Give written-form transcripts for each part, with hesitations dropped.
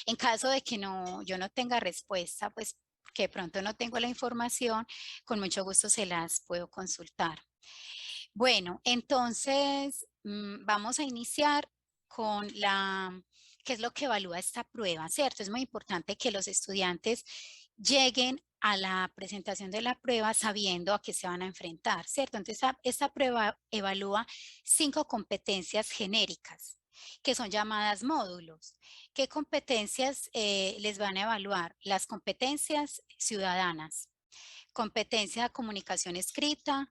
En caso de que yo no tenga respuesta, pues que de pronto no tengo la información, con mucho gusto se las puedo consultar. Bueno, entonces vamos a iniciar con qué es lo que evalúa esta prueba, ¿cierto? Es muy importante que los estudiantes lleguen a la presentación de la prueba sabiendo a qué se van a enfrentar, ¿cierto? Entonces, esta prueba evalúa 5 competencias genéricas, que son llamadas módulos. ¿Qué competencias les van a evaluar? Las competencias ciudadanas, competencia de comunicación escrita,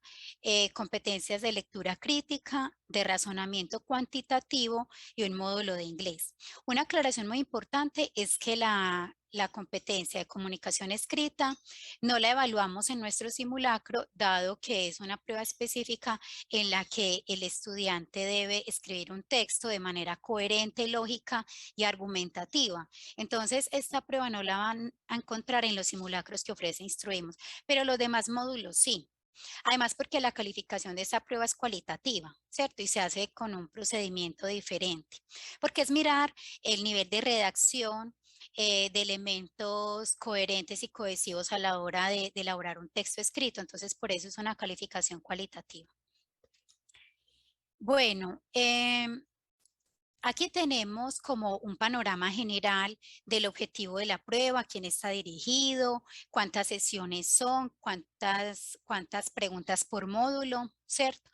competencias de lectura crítica, de razonamiento cuantitativo y un módulo de inglés. Una aclaración muy importante es que la competencia de comunicación escrita no la evaluamos en nuestro simulacro, dado que es una prueba específica en la que el estudiante debe escribir un texto de manera coherente, lógica y argumentativa. Entonces, esta prueba no la van a encontrar en los simulacros que ofrece Instruimos, pero los demás módulos sí. Además, porque la calificación de esta prueba es cualitativa, ¿cierto? Y se hace con un procedimiento diferente, porque es mirar el nivel de redacción, de elementos coherentes y cohesivos a la hora de elaborar un texto escrito. Entonces, por eso es una calificación cualitativa. Bueno, aquí tenemos como un panorama general del objetivo de la prueba, a quién está dirigido, cuántas sesiones son, cuántas preguntas por módulo, ¿cierto?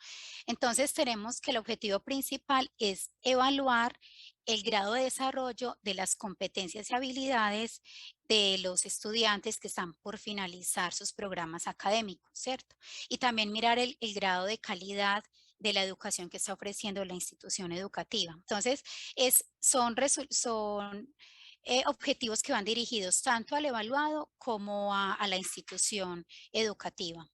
Entonces tenemos que el objetivo principal es evaluar el grado de desarrollo de las competencias y habilidades de los estudiantes que están por finalizar sus programas académicos, ¿cierto? Y también mirar el grado de calidad de la educación que está ofreciendo la institución educativa. Entonces, son objetivos que van dirigidos tanto al evaluado como a la institución educativa.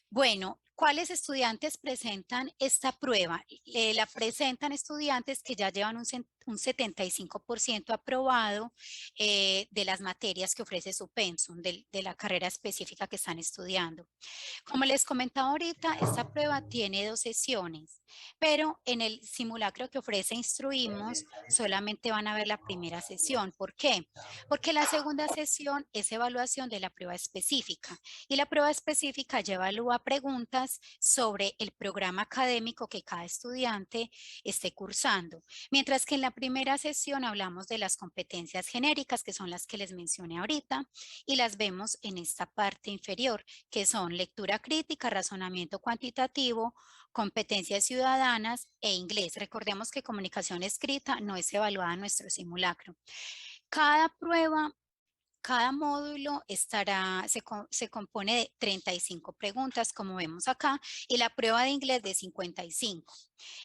Bueno, ¿cuáles estudiantes presentan esta prueba? La presentan estudiantes que ya llevan un 75% aprobado de las materias que ofrece su pensum, de la carrera específica que están estudiando. Como les comentaba ahorita, esta prueba tiene 2 sesiones, pero en el simulacro que ofrece Instruimos solamente van a ver la primera sesión. ¿Por qué? Porque la segunda sesión es evaluación de la prueba específica y la prueba específica ya evalúa preguntas sobre el programa académico que cada estudiante esté cursando. Mientras que en la primera sesión hablamos de las competencias genéricas, que son las que les mencioné ahorita, y las vemos en esta parte inferior, que son lectura crítica, razonamiento cuantitativo, competencias ciudadanas e inglés. Recordemos que comunicación escrita no es evaluada en nuestro simulacro. Cada prueba, cada módulo se compone de 35 preguntas, como vemos acá, y la prueba de inglés de 55.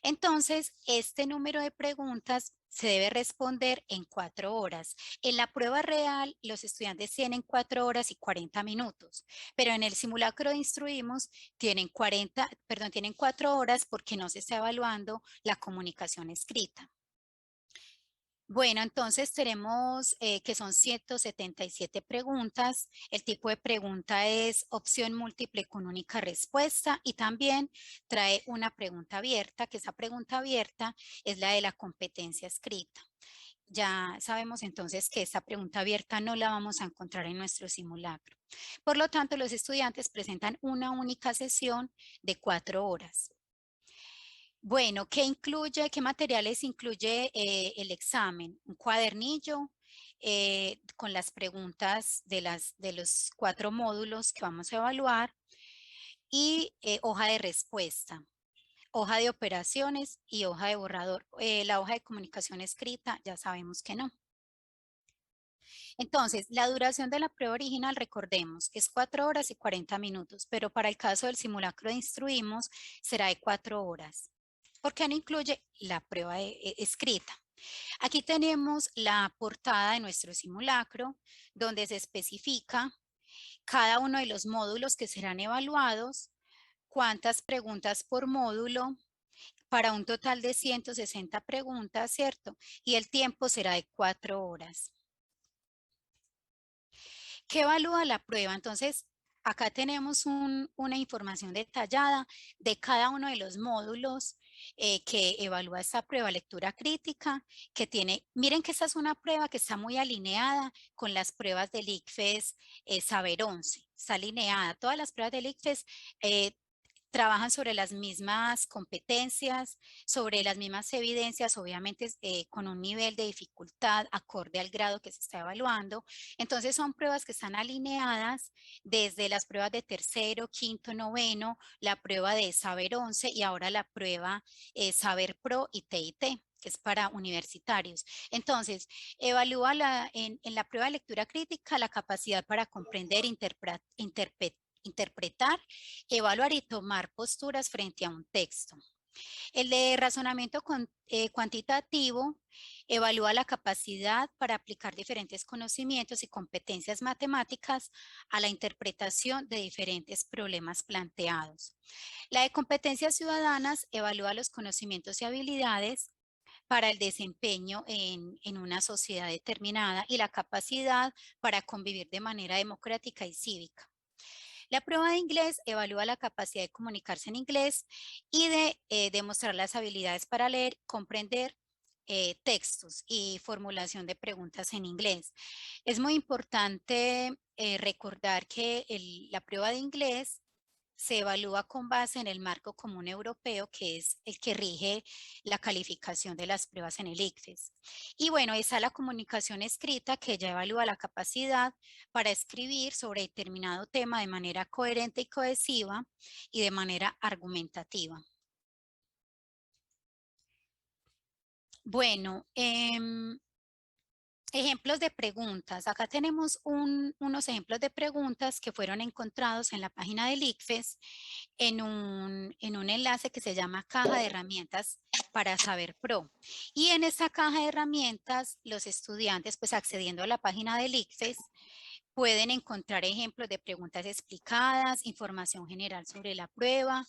Entonces, este número de preguntas se debe responder en 4 horas. En la prueba real, los estudiantes tienen 4 horas y 40 minutos, pero en el simulacro de Instruimos tienen 4 horas porque no se está evaluando la comunicación escrita. Bueno, entonces tenemos que son 177 preguntas. El tipo de pregunta es opción múltiple con única respuesta y también trae una pregunta abierta, que esa pregunta abierta es la de la competencia escrita. Ya sabemos entonces que esta pregunta abierta no la vamos a encontrar en nuestro simulacro. Por lo tanto, los estudiantes presentan una única sesión de 4 horas. Bueno, qué materiales incluye el examen? Un cuadernillo con las preguntas de los 4 módulos que vamos a evaluar y hoja de respuesta, hoja de operaciones y hoja de borrador. La hoja de comunicación escrita ya sabemos que no. Entonces, la duración de la prueba original, recordemos, es 4 horas y 40 minutos, pero para el caso del simulacro de Instruimos será de 4 horas, porque no incluye la prueba escrita. Aquí tenemos la portada de nuestro simulacro, donde se especifica cada uno de los módulos que serán evaluados, cuántas preguntas por módulo, para un total de 160 preguntas, ¿cierto? Y el tiempo será de 4 horas. ¿Qué evalúa la prueba? Entonces, acá tenemos una información detallada de cada uno de los módulos, que evalúa esta prueba lectura crítica, que tiene, miren que esta es una prueba que está muy alineada con las pruebas del ICFES Saber 11, está alineada, todas las pruebas del ICFES trabajan sobre las mismas competencias, sobre las mismas evidencias, obviamente con un nivel de dificultad acorde al grado que se está evaluando. Entonces son pruebas que están alineadas desde las pruebas de tercero, quinto, noveno, la prueba de Saber 11 y ahora la prueba Saber Pro y TIT, que es para universitarios. Entonces, evalúa en la prueba de lectura crítica la capacidad para comprender, interpretar, evaluar y tomar posturas frente a un texto. El de razonamiento cuantitativo evalúa la capacidad para aplicar diferentes conocimientos y competencias matemáticas a la interpretación de diferentes problemas planteados. La de competencias ciudadanas evalúa los conocimientos y habilidades para el desempeño en una sociedad determinada y la capacidad para convivir de manera democrática y cívica. La prueba de inglés evalúa la capacidad de comunicarse en inglés y de demostrar las habilidades para leer, comprender textos y formulación de preguntas en inglés. Es muy importante recordar que la prueba de inglés se evalúa con base en el marco común europeo, que es el que rige la calificación de las pruebas en el ICFES. Y bueno, está la comunicación escrita, que ya evalúa la capacidad para escribir sobre determinado tema de manera coherente y cohesiva y de manera argumentativa. Bueno, ejemplos de preguntas. Acá tenemos unos ejemplos de preguntas que fueron encontrados en la página del ICFES en un enlace que se llama Caja de Herramientas para Saber Pro. Y en esta caja de herramientas, los estudiantes, pues accediendo a la página del ICFES, pueden encontrar ejemplos de preguntas explicadas, información general sobre la prueba,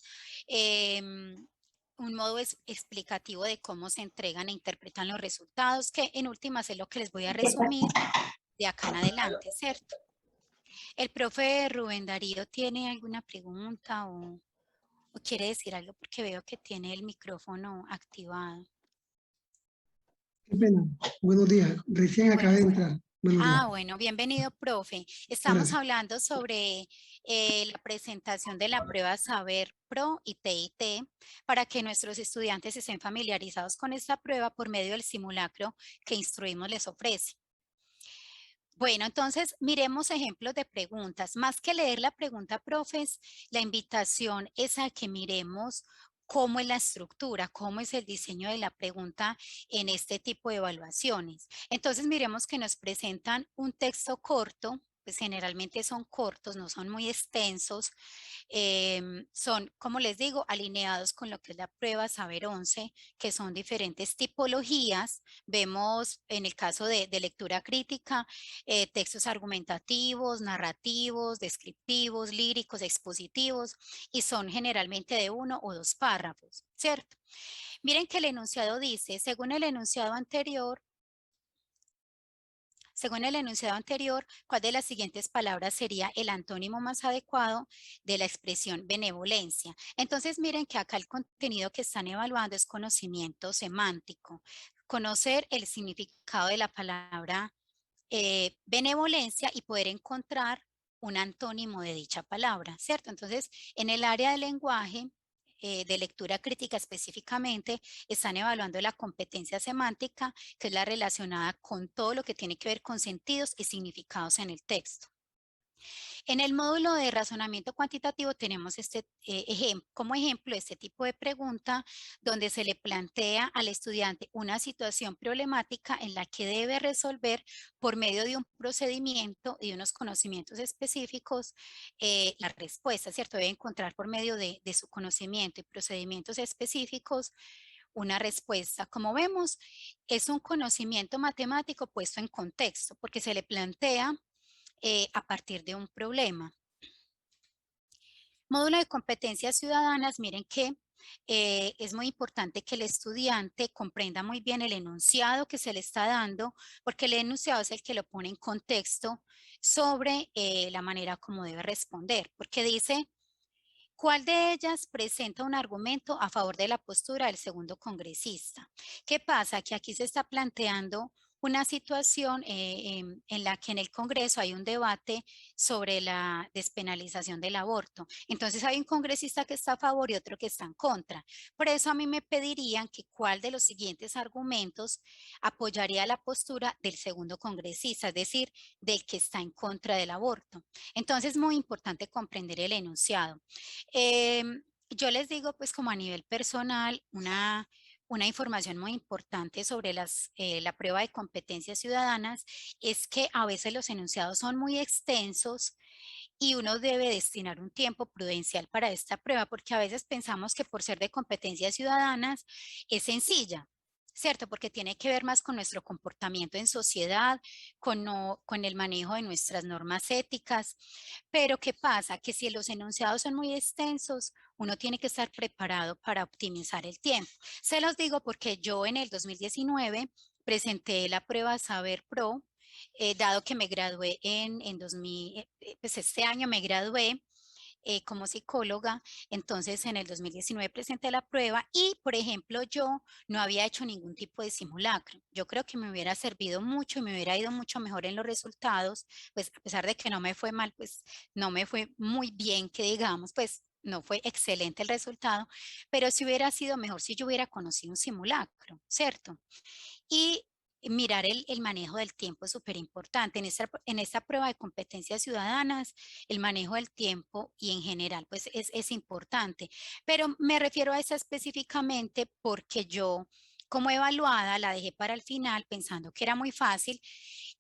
un modo explicativo de cómo se entregan e interpretan los resultados, que en últimas es lo que les voy a resumir de acá en adelante, ¿cierto? ¿El profe Rubén Darío tiene alguna pregunta o quiere decir algo? Porque veo que tiene el micrófono activado. Qué pena. Buenos días. Recién acabé de entrar. Buenos días. Bueno, bienvenido, profe. Estamos Gracias. hablando sobre la presentación de la prueba Saber Pro y TIT para que nuestros estudiantes estén familiarizados con esta prueba por medio del simulacro que Instruimos les ofrece. Bueno, entonces miremos ejemplos de preguntas. Más que leer la pregunta, profes, la invitación es a que miremos cómo es la estructura, cómo es el diseño de la pregunta en este tipo de evaluaciones. Entonces miremos que nos presentan un texto corto, pues generalmente son cortos, no son muy extensos, son, como les digo, alineados con lo que es la prueba Saber 11, que son diferentes tipologías. Vemos en el caso de lectura crítica, textos argumentativos, narrativos, descriptivos, líricos, expositivos, y son generalmente de 1 o 2 párrafos, ¿cierto? Miren que el enunciado dice, según el enunciado anterior, ¿cuál de las siguientes palabras sería el antónimo más adecuado de la expresión benevolencia? Entonces miren que acá el contenido que están evaluando es conocimiento semántico, conocer el significado de la palabra benevolencia y poder encontrar un antónimo de dicha palabra, ¿cierto? Entonces, en el área del lenguaje, de lectura crítica específicamente, están evaluando la competencia semántica, que es la relacionada con todo lo que tiene que ver con sentidos y significados en el texto. En el módulo de razonamiento cuantitativo tenemos como ejemplo este tipo de pregunta donde se le plantea al estudiante una situación problemática en la que debe resolver por medio de un procedimiento y unos conocimientos específicos la respuesta, ¿cierto? Debe encontrar por medio de su conocimiento y procedimientos específicos una respuesta. Como vemos, es un conocimiento matemático puesto en contexto porque se le plantea a partir de un problema. Módulo de competencias ciudadanas, miren que es muy importante que el estudiante comprenda muy bien el enunciado que se le está dando, porque el enunciado es el que lo pone en contexto sobre la manera como debe responder, porque dice, ¿Cuál de ellas presenta un argumento a favor de la postura del segundo congresista? ¿Qué pasa? Que aquí se está planteando una situación en la que en el Congreso hay un debate sobre la despenalización del aborto. Entonces hay un congresista que está a favor y otro que está en contra. Por eso a mí me pedirían que cuál de los siguientes argumentos apoyaría la postura del segundo congresista, es decir, del que está en contra del aborto. Entonces es muy importante comprender el enunciado. Yo les digo, pues como a nivel personal, una información muy importante sobre la prueba de competencias ciudadanas es que a veces los enunciados son muy extensos y uno debe destinar un tiempo prudencial para esta prueba, porque a veces pensamos que por ser de competencias ciudadanas es sencilla, ¿cierto? Porque tiene que ver más con nuestro comportamiento en sociedad, con el manejo de nuestras normas éticas. Pero ¿qué pasa? Que si los enunciados son muy extensos, uno tiene que estar preparado para optimizar el tiempo. Se los digo porque yo en el 2019 presenté la prueba Saber Pro, dado que me gradué en 2000, pues este año me gradué como psicóloga, entonces en el 2019 presenté la prueba y, por ejemplo, yo no había hecho ningún tipo de simulacro. Yo creo que me hubiera servido mucho y me hubiera ido mucho mejor en los resultados, pues a pesar de que no me fue mal, pues no me fue muy bien, que digamos, pues no fue excelente el resultado, pero sí hubiera sido mejor si yo hubiera conocido un simulacro, ¿cierto? Y mirar el manejo del tiempo es súper importante. En esta prueba de competencias ciudadanas, el manejo del tiempo y en general, pues es importante. Pero me refiero a esa específicamente porque yo, como evaluada, la dejé para el final pensando que era muy fácil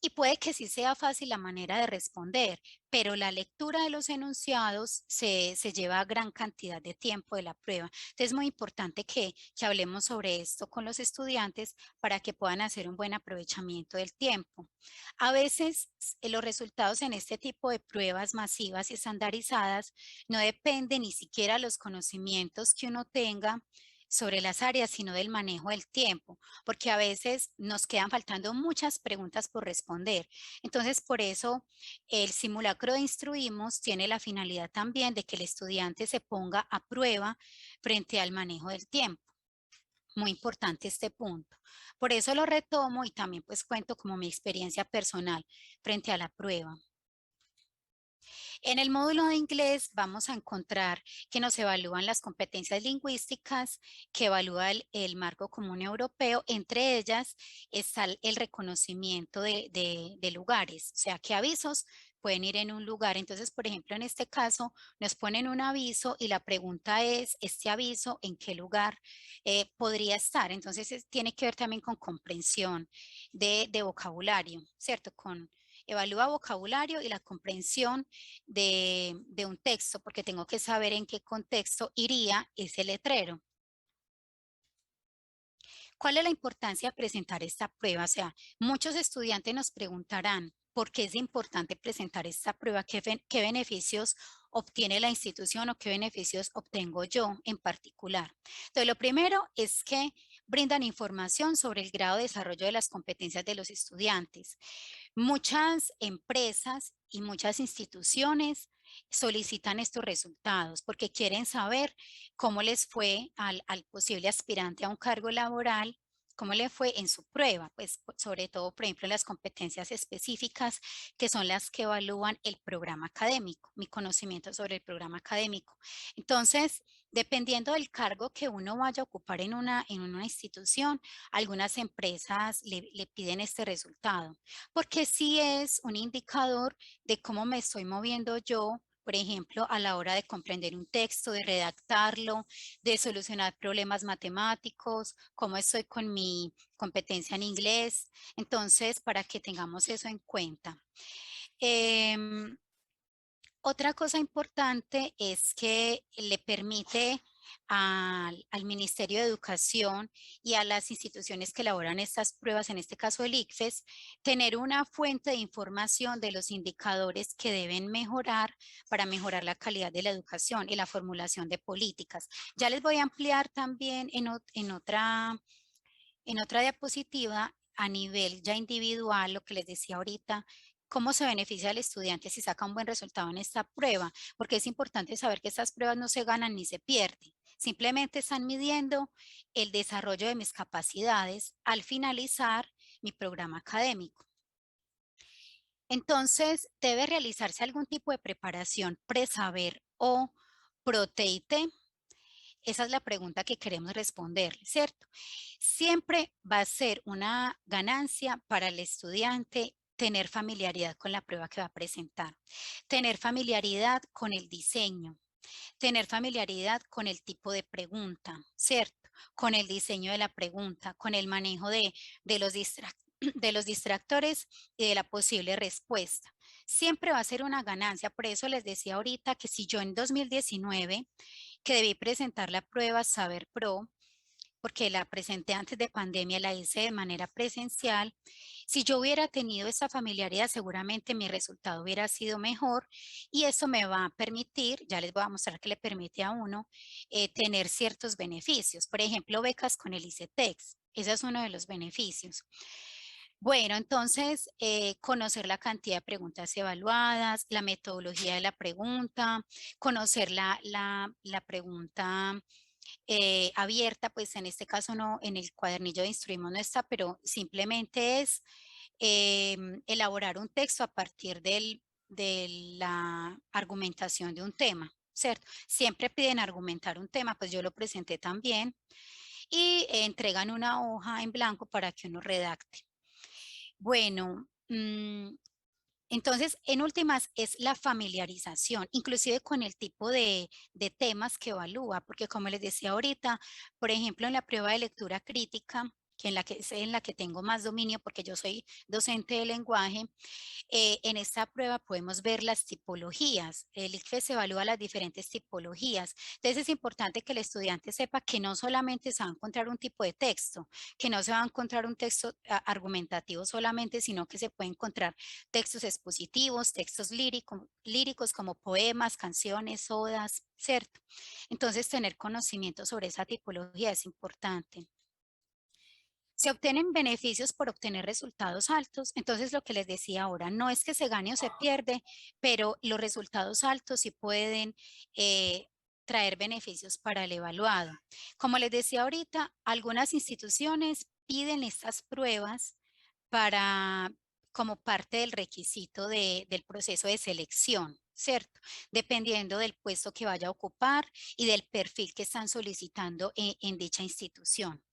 y puede que sí sea fácil la manera de responder, pero la lectura de los enunciados se lleva gran cantidad de tiempo de la prueba. Entonces es muy importante que hablemos sobre esto con los estudiantes para que puedan hacer un buen aprovechamiento del tiempo. A veces los resultados en este tipo de pruebas masivas y estandarizadas no dependen ni siquiera de los conocimientos que uno tenga sobre las áreas, sino del manejo del tiempo, porque a veces nos quedan faltando muchas preguntas por responder. Entonces, por eso el simulacro de Instruimos tiene la finalidad también de que el estudiante se ponga a prueba frente al manejo del tiempo. Muy importante este punto. Por eso lo retomo y también pues cuento como mi experiencia personal frente a la prueba. En el módulo de inglés vamos a encontrar que nos evalúan las competencias lingüísticas, que evalúa el marco común europeo. Entre ellas está el reconocimiento de lugares, o sea, qué avisos pueden ir en un lugar. Entonces, por ejemplo, en este caso nos ponen un aviso y la pregunta es, ¿este aviso en qué lugar podría estar? Entonces, tiene que ver también con comprensión de vocabulario, ¿cierto? Evalúa vocabulario y la comprensión de un texto, porque tengo que saber en qué contexto iría ese letrero. ¿Cuál es la importancia de presentar esta prueba? O sea, muchos estudiantes nos preguntarán, ¿por qué es importante presentar esta prueba? ¿Qué beneficios obtiene la institución o qué beneficios obtengo yo en particular? Entonces, lo primero es que brindan información sobre el grado de desarrollo de las competencias de los estudiantes. Muchas empresas y muchas instituciones solicitan estos resultados porque quieren saber cómo les fue al posible aspirante a un cargo laboral, cómo le fue en su prueba, pues sobre todo, por ejemplo, las competencias específicas que son las que evalúan el programa académico, mi conocimiento sobre el programa académico. Entonces, dependiendo del cargo que uno vaya a ocupar en una institución, algunas empresas le piden este resultado, porque sí es un indicador de cómo me estoy moviendo yo, por ejemplo, a la hora de comprender un texto, de redactarlo, de solucionar problemas matemáticos, cómo estoy con mi competencia en inglés. Entonces, para que tengamos eso en cuenta. Otra cosa importante es que le permite al Ministerio de Educación y a las instituciones que elaboran estas pruebas, en este caso el ICFES, tener una fuente de información de los indicadores que deben mejorar para mejorar la calidad de la educación y la formulación de políticas. Ya les voy a ampliar también en otra diapositiva a nivel ya individual, lo que les decía ahorita, ¿Cómo se beneficia al estudiante si saca un buen resultado en esta prueba? Porque es importante saber que estas pruebas no se ganan ni se pierden. Simplemente están midiendo el desarrollo de mis capacidades al finalizar mi programa académico. Entonces, debe realizarse algún tipo de preparación pre-saber o pro-TIT. Esa es la pregunta que queremos responder, ¿cierto? Siempre va a ser una ganancia para el estudiante tener familiaridad con la prueba que va a presentar, tener familiaridad con el diseño, tener familiaridad con el tipo de pregunta, ¿cierto? Con el diseño de la pregunta, con el manejo de los de los distractores y de la posible respuesta. Siempre va a ser una ganancia. Por eso les decía ahorita que si yo en 2019, que debí presentar la prueba Saber Pro, porque la presenté antes de pandemia, la hice de manera presencial. Si yo hubiera tenido esa familiaridad, seguramente mi resultado hubiera sido mejor y eso me va a permitir, ya les voy a mostrar que le permite a uno tener ciertos beneficios. Por ejemplo, becas con el ICETEX. Ese es uno de los beneficios. Bueno, entonces, conocer la cantidad de preguntas evaluadas, la metodología de la pregunta, conocer la pregunta abierta, pues en este caso no, en el cuadernillo de instruimos no está, pero simplemente es elaborar un texto a partir de la argumentación de un tema, ¿cierto? Siempre piden argumentar un tema, pues yo lo presenté también y entregan una hoja en blanco para que uno redacte. Bueno, entonces, en últimas, es la familiarización, inclusive con el tipo de temas que evalúa, porque como les decía ahorita, por ejemplo, en la prueba de lectura crítica, que es en la que tengo más dominio porque yo soy docente de lenguaje, en esta prueba podemos ver las tipologías. El ICFES evalúa las diferentes tipologías. Entonces es importante que el estudiante sepa que no solamente se va a encontrar un tipo de texto, que no se va a encontrar un texto argumentativo solamente, sino que se puede encontrar textos expositivos, textos líricos como poemas, canciones, odas, ¿cierto? Entonces tener conocimiento sobre esa tipología es importante. Se obtienen beneficios por obtener resultados altos. Entonces, lo que les decía ahora, no es que se gane o se pierde, pero los resultados altos sí pueden traer beneficios para el evaluado. Como les decía ahorita, algunas instituciones piden estas pruebas para, como parte del requisito del proceso de selección, ¿cierto? Dependiendo del puesto que vaya a ocupar y del perfil que están solicitando en dicha institución.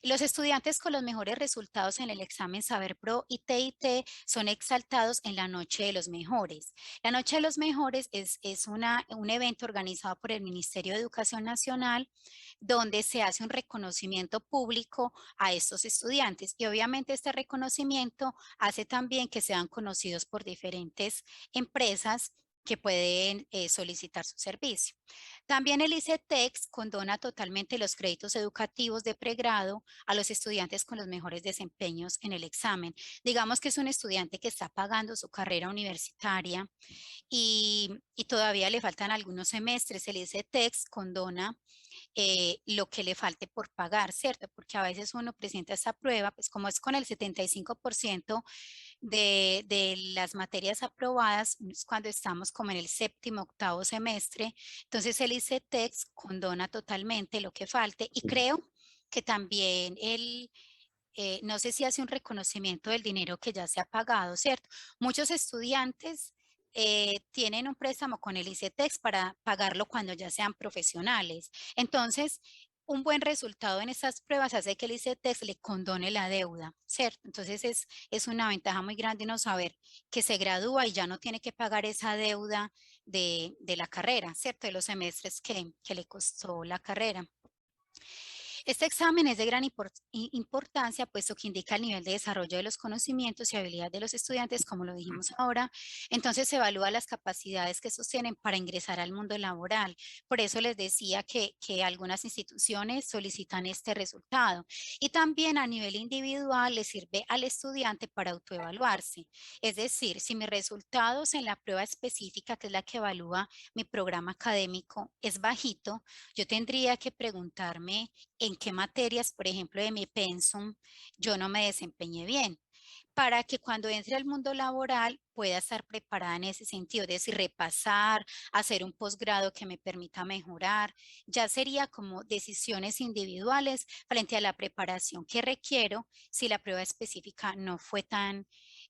Los estudiantes con los mejores resultados en el examen Saber Pro y TIT son exaltados en la Noche de los Mejores. La Noche de los Mejores es un evento organizado por el Ministerio de Educación Nacional donde se hace un reconocimiento público a estos estudiantes y obviamente este reconocimiento hace también que sean conocidos por diferentes empresas que pueden solicitar su servicio. También el ICETEX condona totalmente los créditos educativos de pregrado a los estudiantes con los mejores desempeños en el examen. Digamos que es un estudiante que está pagando su carrera universitaria y todavía le faltan algunos semestres. El ICETEX condona lo que le falte por pagar, ¿cierto? Porque a veces uno presenta esta prueba, pues como es con el 75% de las materias aprobadas, es cuando estamos como en el séptimo, octavo semestre, entonces el ICETEX condona totalmente lo que falte y creo que también no sé si hace un reconocimiento del dinero que ya se ha pagado, ¿cierto? Muchos estudiantes tienen un préstamo con el ICETEX para pagarlo cuando ya sean profesionales. Entonces, un buen resultado en estas pruebas hace que el ICETEX le condone la deuda, ¿cierto? Entonces, es una ventaja muy grande no saber que se gradúa y ya no tiene que pagar esa deuda de la carrera, ¿cierto? De los semestres que le costó la carrera. Este examen es de gran importancia, puesto que indica el nivel de desarrollo de los conocimientos y habilidades de los estudiantes, como lo dijimos ahora. Entonces, se evalúa las capacidades que sostienen para ingresar al mundo laboral. Por eso les decía que algunas instituciones solicitan este resultado. Y también a nivel individual le sirve al estudiante para autoevaluarse. Es decir, si mis resultados en la prueba específica, que es la que evalúa mi programa académico, es bajito, yo tendría que preguntarme en qué materias, por ejemplo, de mi pensum, yo no me desempeñé bien. para que cuando entre al mundo laboral pueda estar preparada en ese sentido, es decir, repasar, hacer un posgrado que me permita mejorar. Ya sería como decisiones individuales frente a la preparación que requiero si la prueba específica no fue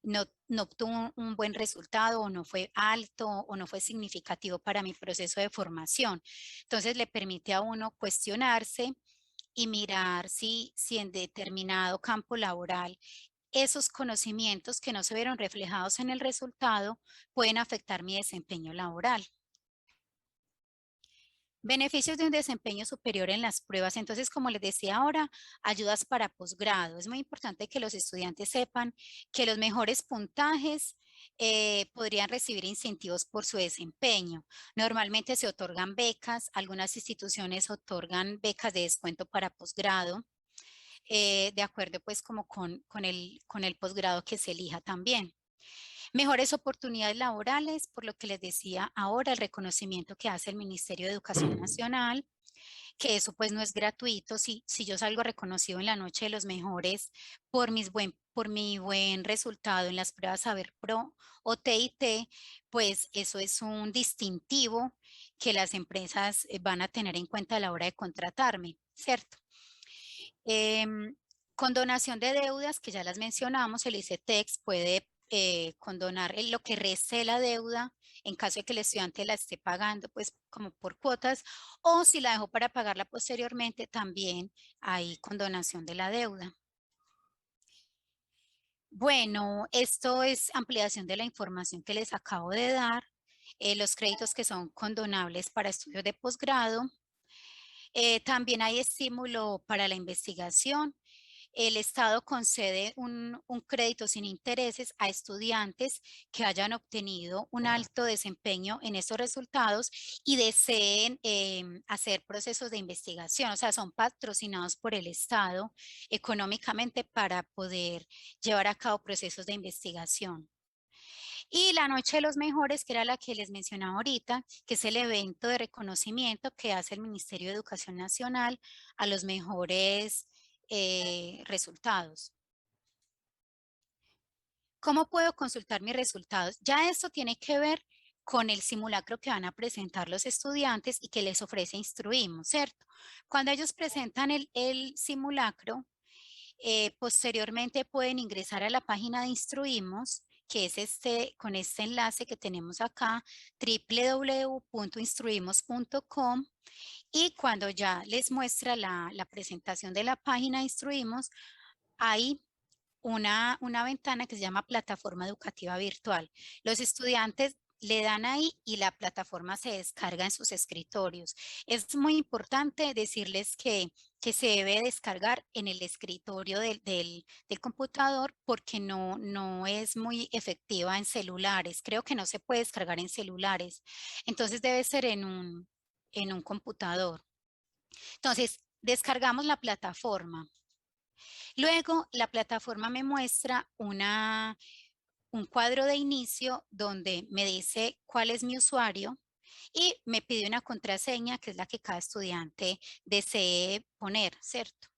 no obtuvo un buen resultado o no fue alto o no fue significativo para mi proceso de formación. Entonces le permite a uno cuestionarse y mirar si en determinado campo laboral esos conocimientos que no se vieron reflejados en el resultado pueden afectar mi desempeño laboral. Beneficios de un desempeño superior en las pruebas. Entonces, como les decía ahora, ayudas para posgrado. Es muy importante que los estudiantes sepan que los mejores puntajes podrían recibir incentivos por su desempeño. Normalmente se otorgan becas, algunas instituciones otorgan becas de descuento para posgrado, de acuerdo pues como con el posgrado que se elija también. Mejores oportunidades laborales, por lo que les decía ahora, el reconocimiento que hace el Ministerio de Educación Nacional, que eso pues no es gratuito. Si yo salgo reconocido en la noche de los mejores por mi buen resultado en las pruebas Saber Pro o TIT, pues eso es un distintivo que las empresas van a tener en cuenta a la hora de contratarme, ¿cierto? Condonación de deudas, que ya las mencionamos, el ICETEX puede condonar lo que reste de la deuda en caso de que el estudiante la esté pagando, pues como por cuotas, o si la dejó para pagarla posteriormente, también hay condonación de la deuda. Bueno, esto es ampliación de la información que les acabo de dar, los créditos que son condonables para estudios de posgrado. También hay estímulo para la investigación. El Estado concede un crédito sin intereses a estudiantes que hayan obtenido un alto desempeño en esos resultados y deseen hacer procesos de investigación. O sea, son patrocinados por el Estado económicamente para poder llevar a cabo procesos de investigación. Y la Noche de los Mejores, que era la que les mencionaba ahorita, que es el evento de reconocimiento que hace el Ministerio de Educación Nacional a los mejores resultados. ¿Cómo puedo consultar mis resultados? Ya esto tiene que ver con el simulacro que van a presentar los estudiantes y que les ofrece Instruimos, ¿cierto? Cuando ellos presentan el simulacro, posteriormente pueden ingresar a la página de Instruimos, que es con este enlace que tenemos acá, www.instruimos.com, y cuando ya les muestra la presentación de la página de Instruimos, hay una ventana que se llama Plataforma Educativa Virtual. Los estudiantes le dan ahí y la plataforma se descarga en sus escritorios. Es muy importante decirles que se debe descargar en el escritorio del computador porque no es muy efectiva en celulares. Creo que no se puede descargar en celulares. Entonces debe ser en un computador. Entonces, descargamos la plataforma. Luego, la plataforma me muestra un cuadro de inicio donde me dice cuál es mi usuario y me pide una contraseña que es la que cada estudiante desee poner, ¿cierto?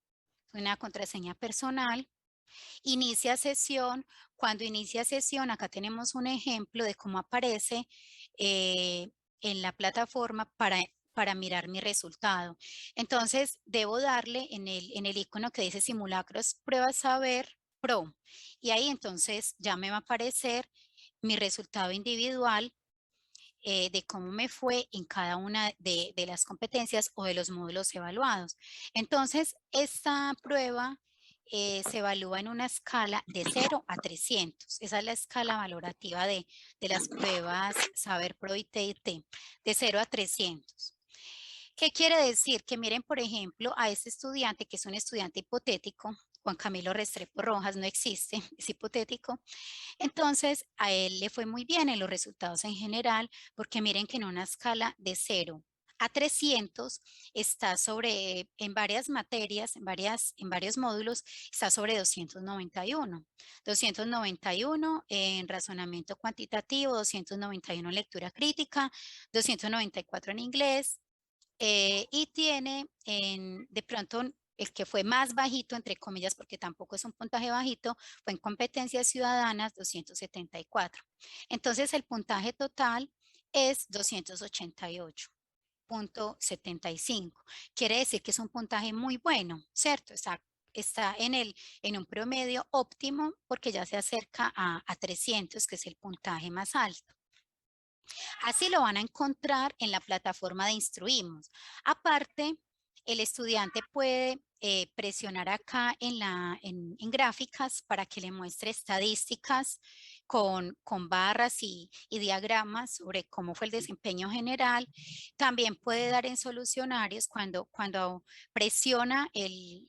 Una contraseña personal. Inicia sesión. Cuando inicia sesión, acá tenemos un ejemplo de cómo aparece en la plataforma para mirar mi resultado. Entonces, debo darle en el icono que dice simulacros prueba saber pro. Y ahí entonces ya me va a aparecer mi resultado individual de cómo me fue en cada una de las competencias o de los módulos evaluados. Entonces, esta prueba se evalúa en una escala de 0 a 300. Esa es la escala valorativa de las pruebas Saber Pro y TIT, de 0 a 300. ¿Qué quiere decir? Que miren, por ejemplo, a este estudiante, que es un estudiante hipotético, Juan Camilo Restrepo Rojas, no existe, es hipotético. Entonces, a él le fue muy bien en los resultados en general, porque miren que en una escala de 0 a 300 está en varias materias, en varios módulos, está sobre 291. 291 en razonamiento cuantitativo, 291 en lectura crítica, 294 en inglés, y tiene de pronto el que fue más bajito, entre comillas, porque tampoco es un puntaje bajito, fue en competencias ciudadanas 274. Entonces el puntaje total es 288.75. Quiere decir que es un puntaje muy bueno, ¿cierto? Está en un promedio óptimo porque ya se acerca a 300, que es el puntaje más alto. Así lo van a encontrar en la plataforma de Instruimos. Aparte, el estudiante puede presionar acá en gráficas para que le muestre estadísticas con barras y diagramas sobre cómo fue el desempeño general. También puede dar en solucionarios, cuando presiona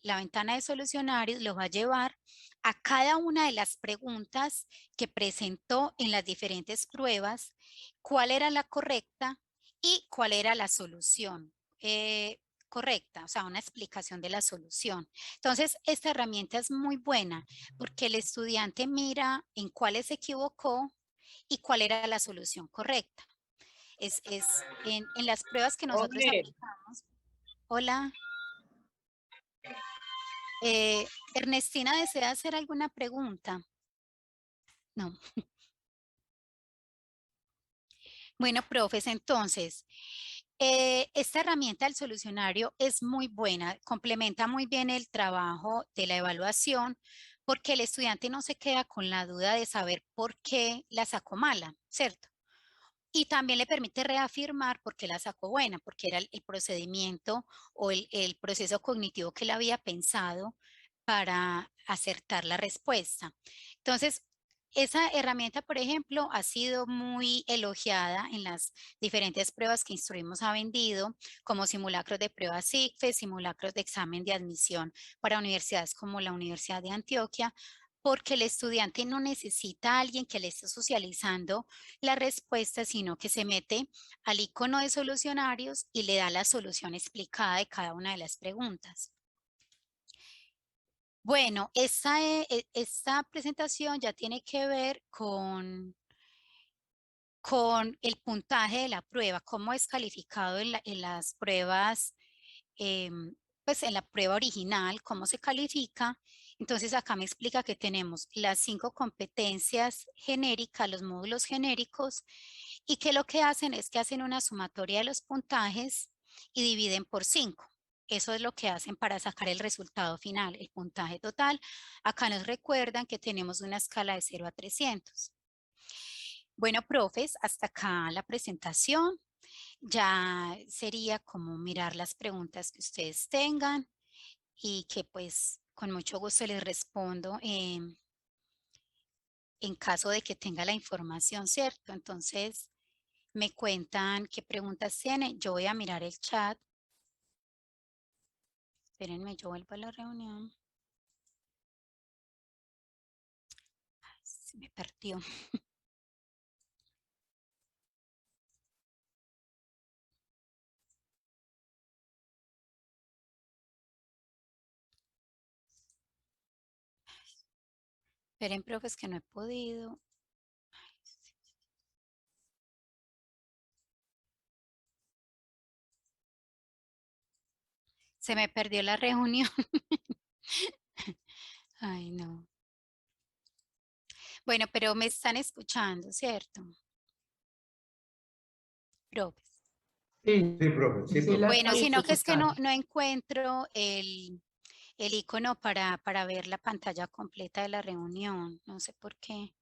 la ventana de solucionarios, lo va a llevar a cada una de las preguntas que presentó en las diferentes pruebas, cuál era la correcta y cuál era la solución correcta, o sea, una explicación de la solución. Entonces, esta herramienta es muy buena porque el estudiante mira en cuáles se equivocó y cuál era la solución correcta. En las pruebas que nosotros aplicamos. Hola. Ernestina, ¿desea hacer alguna pregunta? No. Bueno, profes, entonces, esta herramienta del solucionario es muy buena, complementa muy bien el trabajo de la evaluación, porque el estudiante no se queda con la duda de saber por qué la sacó mala, ¿cierto? Y también le permite reafirmar por qué la sacó buena, porque era el procedimiento o el proceso cognitivo que él había pensado para acertar la respuesta. Entonces, esa herramienta, por ejemplo, ha sido muy elogiada en las diferentes pruebas que Instruimos ha vendido, como simulacros de prueba SICFE, simulacros de examen de admisión para universidades como la Universidad de Antioquia, porque el estudiante no necesita a alguien que le esté socializando la respuesta, sino que se mete al icono de solucionarios y le da la solución explicada de cada una de las preguntas. Bueno, esta presentación ya tiene que ver con el puntaje de la prueba, cómo es calificado en las pruebas, pues en la prueba original, cómo se califica. Entonces acá me explica que tenemos las 5 competencias genéricas, los módulos genéricos, y que lo que hacen es que hacen una sumatoria de los puntajes y dividen por 5. Eso es lo que hacen para sacar el resultado final, el puntaje total. Acá nos recuerdan que tenemos una escala de 0 a 300. Bueno, profes, hasta acá la presentación. Ya sería como mirar las preguntas que ustedes tengan y que pues con mucho gusto les respondo en caso de que tenga la información, ¿cierto? Entonces, me cuentan qué preguntas tienen. Yo voy a mirar el chat. Espérenme, yo vuelvo a la reunión. Ay, se me perdió. Esperen, profes, que no he podido. Se me perdió la reunión. Ay, no. Bueno, pero me están escuchando, ¿cierto? Profes. Sí, sí, profe. Sí, profe. Bueno, sino que es que no encuentro el icono para ver la pantalla completa de la reunión. No sé por qué.